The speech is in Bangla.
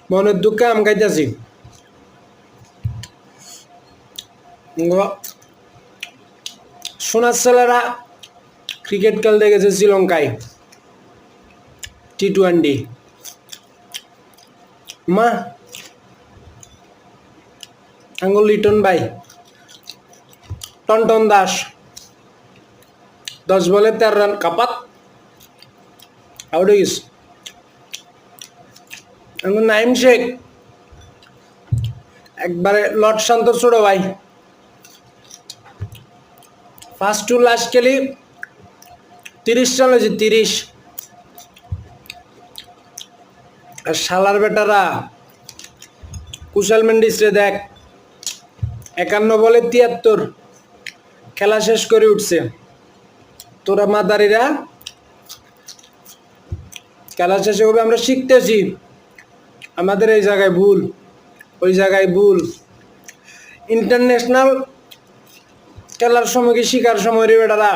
মনের দুঃখে আম খাইতেছি। সোনার ছেলেরা ক্রিকেট খেলতে গেছে শ্রীলঙ্কায় T20। মা আঙ্গুল লিটন ভাই, টনটন দাস 10 বলে 13 রান কাপাত আউট হয়ে গেছে। আঙ্গুল নাইম শেখ একবারে লর্ড শান্ত ছোট ভাই, ফার্স্ট টু লাস্ট খেলি 30 রান হয়েছে 30। আর শালার বেটারা কুশাল মেন্ডিস রে দেখ 51 বলে 73 খেলা শেষ করে উঠছে। তোরা মাদারিরা খেলা শেষে হবে আমরা শিখতেছি, আমাদের এই জায়গায় ভুল, ওই জায়গায় ভুল। ইন্টারন্যাশনাল খেলার সময় কি শিকার সময় রে বেটারা।